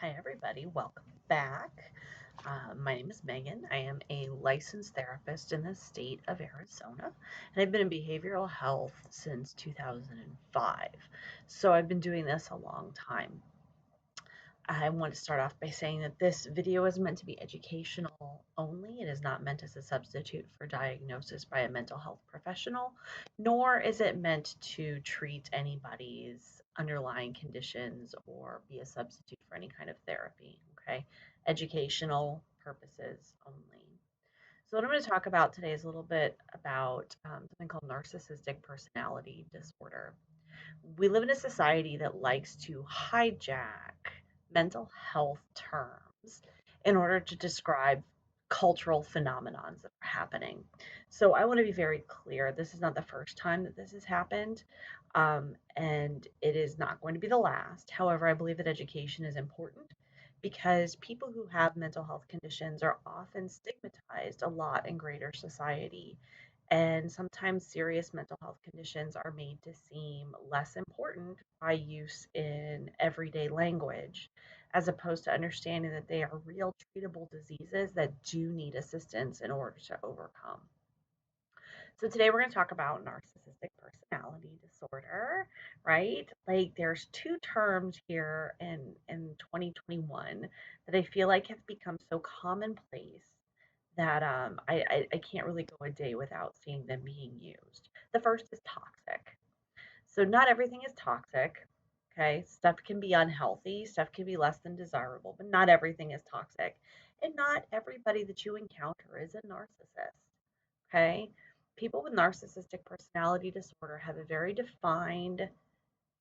Hi, everybody. Welcome back. My name is Megan. I am a licensed therapist in the state of Arizona, and I've been in behavioral health since 2005. So I've been doing this a long time. I want to start off by saying that this video is meant to be educational only. It is not meant as a substitute for diagnosis by a mental health professional, nor is it meant to treat anybody's underlying conditions or be a substitute for any kind of therapy. Okay, educational purposes only. So, what I'm going to talk about today is a little bit about something called narcissistic personality disorder. We live in a society that likes to hijack mental health terms in order to describe cultural phenomenons that are happening. So I want to be very clear. This is not the first time that this has happened, and it is not going to be the last. However, I believe that education is important because people who have mental health conditions are often stigmatized a lot in greater society, and sometimes serious mental health conditions are made to seem less important by use in everyday language, as opposed to understanding that they are real treatable diseases that do need assistance in order to overcome. So today we're going to talk about narcissistic personality disorder, right? Like there's two terms here in 2021 that I feel like have become so commonplace that I can't really go a day without seeing them being used. The first is toxic. So not everything is toxic. Okay, stuff can be unhealthy, stuff can be less than desirable, but not everything is toxic. And not everybody that you encounter is a narcissist. Okay, people with narcissistic personality disorder have a very defined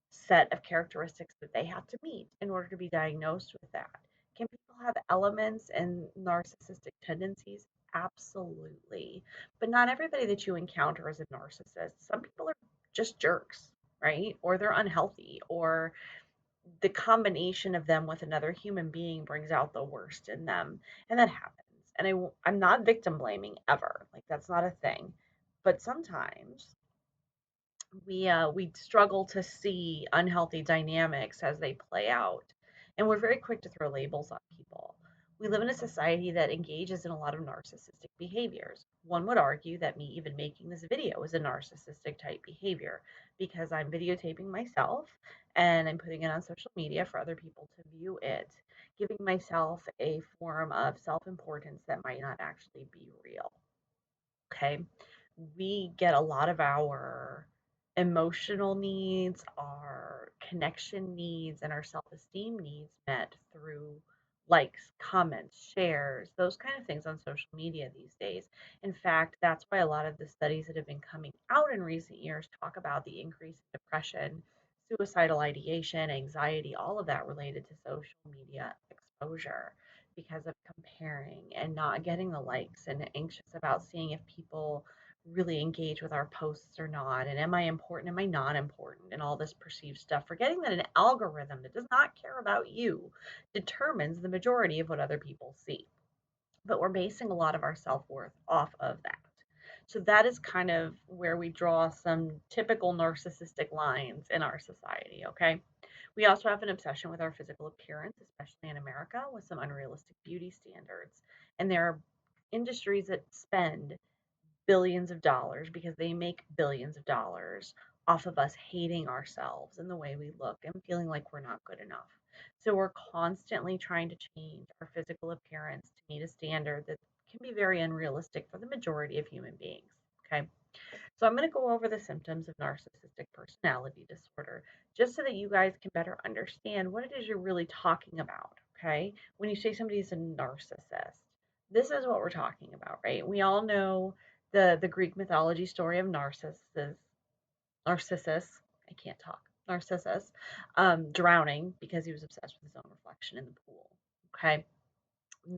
set of characteristics that they have to meet in order to be diagnosed with that. Can people have elements and narcissistic tendencies? Absolutely. But not everybody that you encounter is a narcissist. Some people are just jerks, right? Or they're unhealthy, or the combination of them with another human being brings out the worst in them. And that happens. And I'm not victim blaming ever. Like, that's not a thing. But sometimes we struggle to see unhealthy dynamics as they play out, and we're very quick to throw labels on people. We live in a society that engages in a lot of narcissistic behaviors. One would argue that me even making this video is a narcissistic type behavior because I'm videotaping myself and I'm putting it on social media for other people to view it, giving myself a form of self-importance that might not actually be real. Okay, we get a lot of our emotional needs, our connection needs, and our self esteem needs met through likes, comments, shares, those kind of things on social media these days. In fact, that's why a lot of the studies that have been coming out in recent years talk about the increase in depression, suicidal ideation, anxiety, all of that related to social media exposure because of comparing and not getting the likes and anxious about seeing if people really engage with our posts or not, and am I important, am I not important, and all this perceived stuff, forgetting that an algorithm that does not care about you determines the majority of what other people see. But we're basing a lot of our self-worth off of that. So that is kind of where we draw some typical narcissistic lines in our society. Okay, we also have an obsession with our physical appearance, especially in America, with some unrealistic beauty standards. And there are industries that spend billions of dollars because they make billions of dollars off of us hating ourselves and the way we look and feeling like we're not good enough. So we're constantly trying to change our physical appearance to meet a standard that can be very unrealistic for the majority of human beings. Okay. So I'm going to go over the symptoms of narcissistic personality disorder just so that you guys can better understand what it is you're really talking about. Okay. When you say somebody's a narcissist, this is what we're talking about, right? We all know the Greek mythology story of Narcissus, I can't talk, Narcissus, drowning because he was obsessed with his own reflection in the pool. Okay.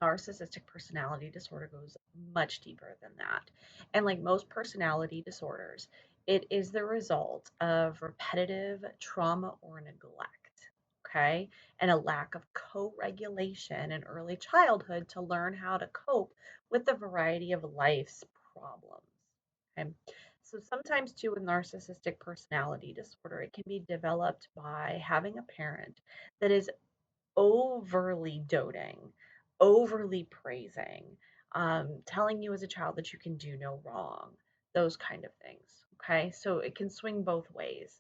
Narcissistic personality disorder goes much deeper than that. And like most personality disorders, it is the result of repetitive trauma or neglect. Okay. And a lack of co regulation in early childhood to learn how to cope with the variety of life's problems. Okay. So sometimes too with narcissistic personality disorder, it can be developed by having a parent that is overly doting, overly praising, telling you as a child that you can do no wrong, those kind of things. Okay, so it can swing both ways.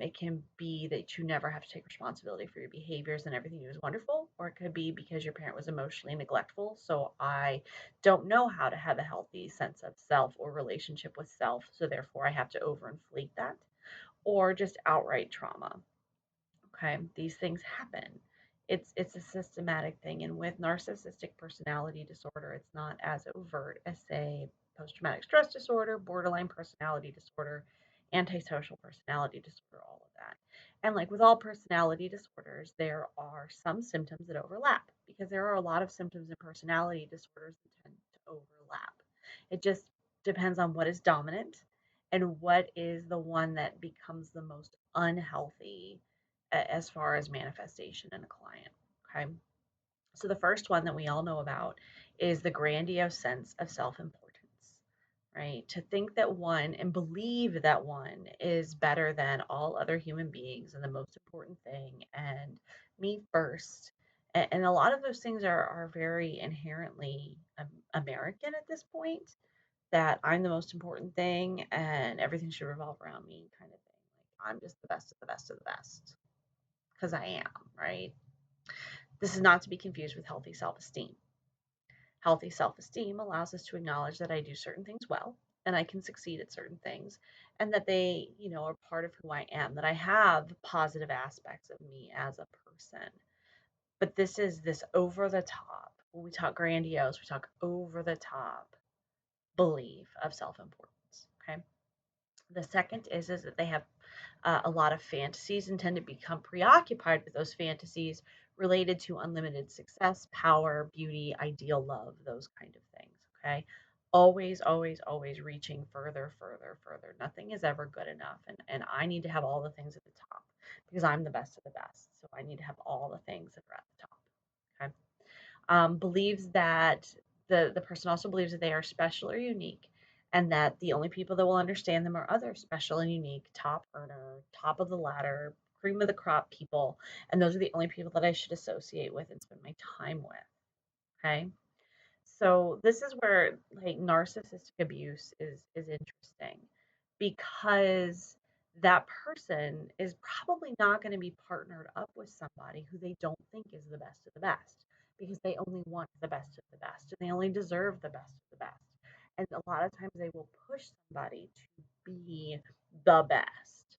It can be that you never have to take responsibility for your behaviors and everything was wonderful, or it could be because your parent was emotionally neglectful. So I don't know how to have a healthy sense of self or relationship with self. So therefore, I have to overinflate that, or just outright trauma. Okay, these things happen. It's a systematic thing, and with narcissistic personality disorder, it's not as overt as say post-traumatic stress disorder, borderline personality disorder, antisocial personality disorder, all of that. And like with all personality disorders, there are some symptoms that overlap because there are a lot of symptoms in personality disorders that tend to overlap. It just depends on what is dominant and what is the one that becomes the most unhealthy as far as manifestation in a client. Okay. So the first one that we all know about is the grandiose sense of self importance, right? To think that one and believe that one is better than all other human beings and the most important thing, and me first. And a lot of those things are very inherently American at this point, that I'm the most important thing and everything should revolve around me, kind of thing. Like I'm just the best of the best of the best because I am, right? This is not to be confused with healthy self esteem. Healthy self esteem allows us to acknowledge that I do certain things well and I can succeed at certain things, and that they, are part of who I am, that I have positive aspects of me as a person. But this is this over the top. When we talk grandiose, we talk over the top belief of self importance. Okay. The second is that they have a lot of fantasies and tend to become preoccupied with those fantasies related to unlimited success, power, beauty, ideal love, those kind of things. Okay. Always, always, always reaching further, further, further. Nothing is ever good enough. And I need to have all the things at the top because I'm the best of the best. So I need to have all the things that are at the top. Okay. Believes that the person also believes that they are special or unique, and that the only people that will understand them are other special and unique, top earner, top of the ladder, cream of the crop people, and those are the only people that I should associate with and spend my time with. Okay. So this is where like narcissistic abuse is interesting, because that person is probably not going to be partnered up with somebody who they don't think is the best of the best, because they only want the best of the best and they only deserve the best of the best. And a lot of times they will push somebody to be the best.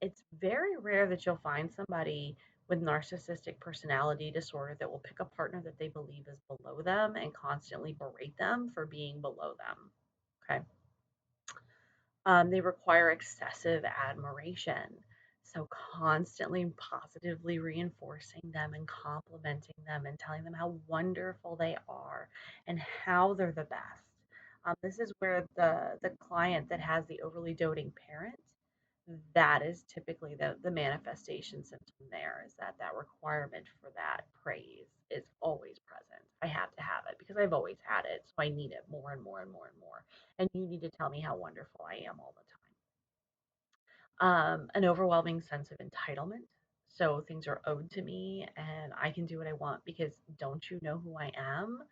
It's very rare that you'll find somebody with narcissistic personality disorder that will pick a partner that they believe is below them and constantly berate them for being below them. Okay. They require excessive admiration. So, constantly positively reinforcing them and complimenting them and telling them how wonderful they are and how they're the best. This is where the client that has the overly doting parent, that is typically the manifestation symptom there, is that that requirement for that praise is always present. I have to have it because I've always had it, so I need it more and more and more and more. And you need to tell me how wonderful I am all the time. An overwhelming sense of entitlement. So things are owed to me and I can do what I want because don't you know who I am?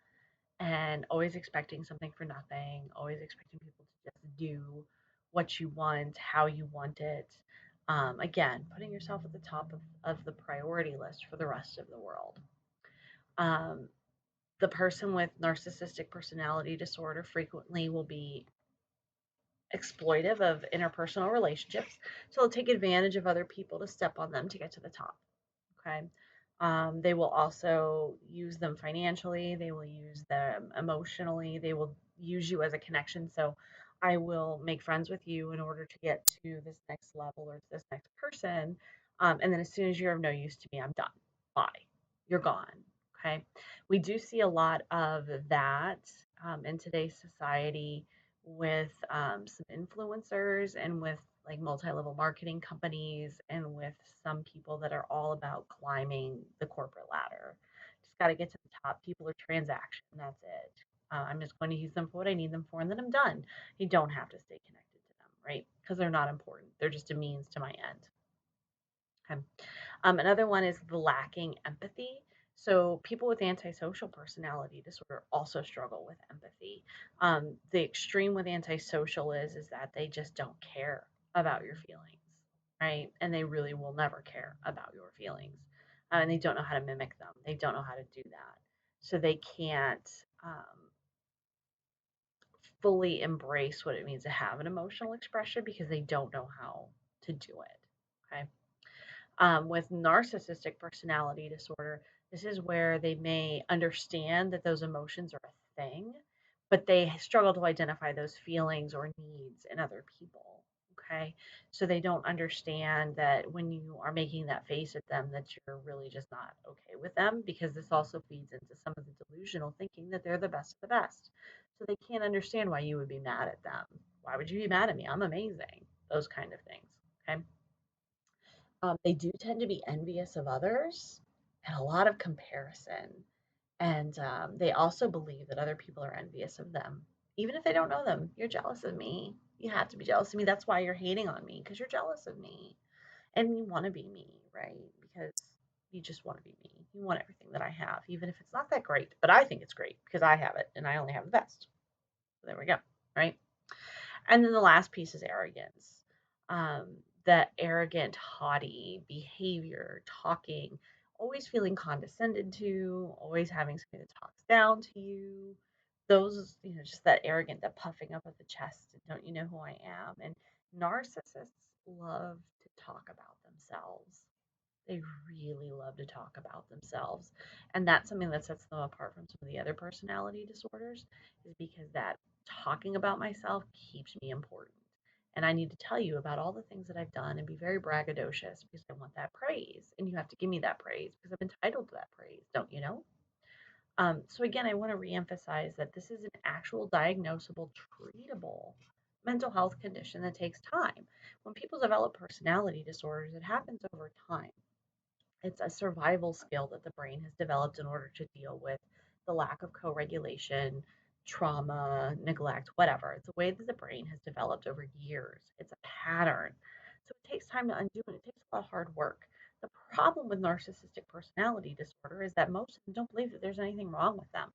And always expecting something for nothing, always expecting people to just do what you want, how you want it. Again, putting yourself at the top of the priority list for the rest of the world. Um, the person with narcissistic personality disorder frequently will be exploitive of interpersonal relationships. So they'll take advantage of other people to step on them to get to the top. Okay. They will also use them financially. They will use them emotionally. They will use you as a connection. So I will make friends with you in order to get to this next level or to this next person. And then as soon as you're of no use to me, I'm done. Bye. You're gone. Okay. We do see a lot of that in today's society with some influencers and with like multi-level marketing companies and with some people that are all about climbing the corporate ladder. Just got to get to the top. People are transaction. That's it. I'm just going to use them for what I need them for, and then I'm done. You don't have to stay connected to them, right? Because they're not important. They're just a means to my end. Okay. Another one is the lacking empathy. So people with antisocial personality disorder also struggle with empathy. The extreme with antisocial is that they just don't care about your feelings, right? And they really will never care about your feelings, and they don't know how to mimic them. They don't know how to do that, so they can't fully embrace what it means to have an emotional expression because they don't know how to do it. Okay. With narcissistic personality disorder, this is where they may understand that those emotions are a thing, but they struggle to identify those feelings or needs in other people. Okay. So they don't understand that when you are making that face at them, that you're really just not okay with them, because this also feeds into some of the delusional thinking that they're the best of the best. So they can't understand why you would be mad at them. Why would you be mad at me? I'm amazing. Those kind of things. Okay. They do tend to be envious of others and a lot of comparison. And they also believe that other people are envious of them. Even if they don't know them, you're jealous of me. You have to be jealous of me. That's why you're hating on me, because you're jealous of me. And you want to be me, right? Because you just want to be me. You want everything that I have, even if it's not that great. But I think it's great because I have it and I only have the best. So there we go, right? And then the last piece is arrogance. That arrogant, haughty behavior, talking, always feeling condescended to, always having somebody that talks down to you. Those, just that arrogant, that puffing up of the chest, and don't you know who I am? And narcissists love to talk about themselves. They really love to talk about themselves. And that's something that sets them apart from some of the other personality disorders, is because that talking about myself keeps me important. And I need to tell you about all the things that I've done and be very braggadocious because I want that praise. And you have to give me that praise because I'm entitled to that praise, don't you know? So again, I want to reemphasize that this is an actual diagnosable, treatable mental health condition that takes time. When people develop personality disorders, it happens over time. It's a survival skill that the brain has developed in order to deal with the lack of co-regulation, trauma, neglect, whatever. It's a way that the brain has developed over years. It's a pattern. So it takes time to undo it. It takes a lot of hard work. The problem with narcissistic personality disorder is that most of them don't believe that there's anything wrong with them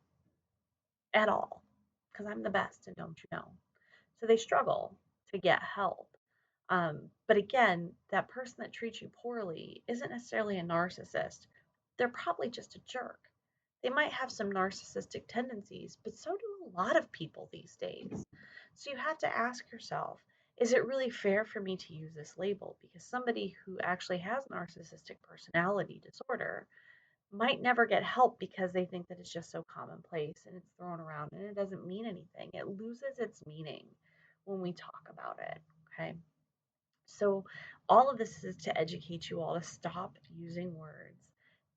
at all. Because I'm the best, and don't you know? So they struggle to get help. But again, that person that treats you poorly isn't necessarily a narcissist. They're probably just a jerk. They might have some narcissistic tendencies, but so do a lot of people these days. So you have to ask yourself, is it really fair for me to use this label? Because somebody who actually has narcissistic personality disorder might never get help because they think that it's just so commonplace and it's thrown around and it doesn't mean anything. It loses its meaning when we talk about it. Okay. So, all of this is to educate you all to stop using words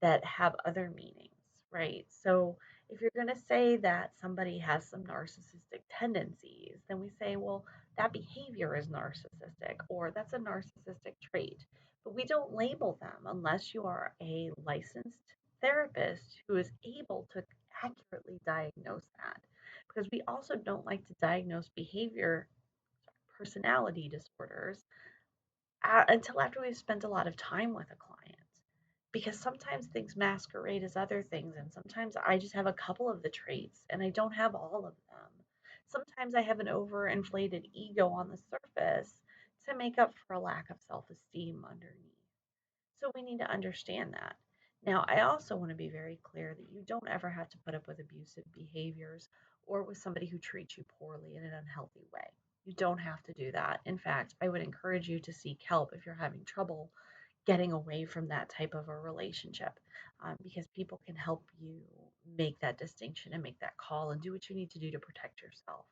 that have other meanings, right? So, if you're going to say that somebody has some narcissistic tendencies, then we say, well, that behavior is narcissistic or that's a narcissistic trait. But we don't label them unless you are a licensed therapist who is able to accurately diagnose that. Because we also don't like to diagnose behavior personality disorders until after we've spent a lot of time with a client. Because sometimes things masquerade as other things, and sometimes I just have a couple of the traits and I don't have all of them. Sometimes I have an overinflated ego on the surface to make up for a lack of self esteem underneath. So we need to understand that. Now, I also want to be very clear that you don't ever have to put up with abusive behaviors or with somebody who treats you poorly in an unhealthy way. You don't have to do that. In fact, I would encourage you to seek help if you're having trouble getting away from that type of a relationship, because people can help you make that distinction and make that call and do what you need to do to protect yourself.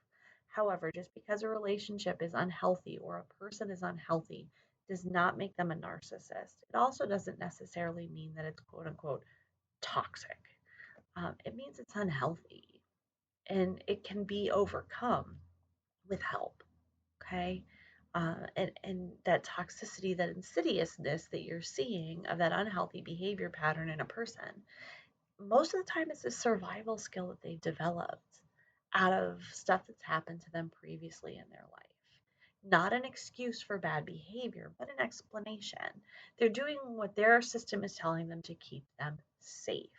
However, just because a relationship is unhealthy or a person is unhealthy does not make them a narcissist. It also doesn't necessarily mean that it's quote unquote toxic. It means it's unhealthy and it can be overcome with help. Okay. And that toxicity, that insidiousness that you're seeing of that unhealthy behavior pattern in a person, most of the time it's a survival skill that they've developed out of stuff that's happened to them previously in their life. not an excuse for bad behavior, but an explanation. They're doing what their system is telling them to keep them safe.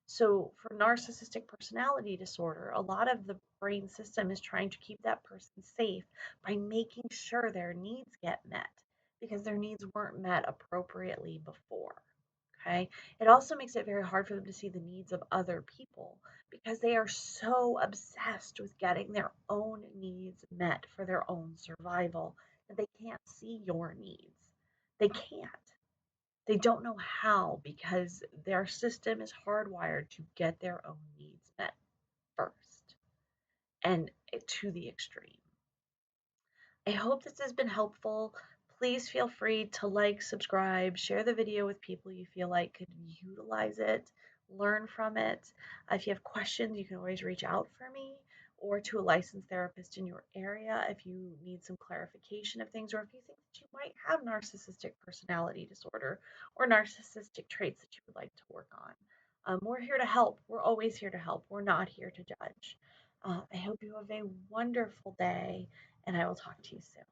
So, for narcissistic personality disorder, a lot of the brain system is trying to keep that person safe by making sure their needs get met because their needs weren't met appropriately before. Okay. It also makes it very hard for them to see the needs of other people because they are so obsessed with getting their own needs met for their own survival that they can't see your needs. They can't. They don't know how because their system is hardwired to get their own needs met first and to the extreme. I hope this has been helpful. Please feel free to like, subscribe, share the video with people you feel like could utilize it, learn from it. If you have questions, you can always reach out for me or to a licensed therapist in your area if you need some clarification of things or if you think that you might have narcissistic personality disorder or narcissistic traits that you would like to work on. We're here to help. We're always here to help. We're not here to judge. I hope you have a wonderful day and I will talk to you soon.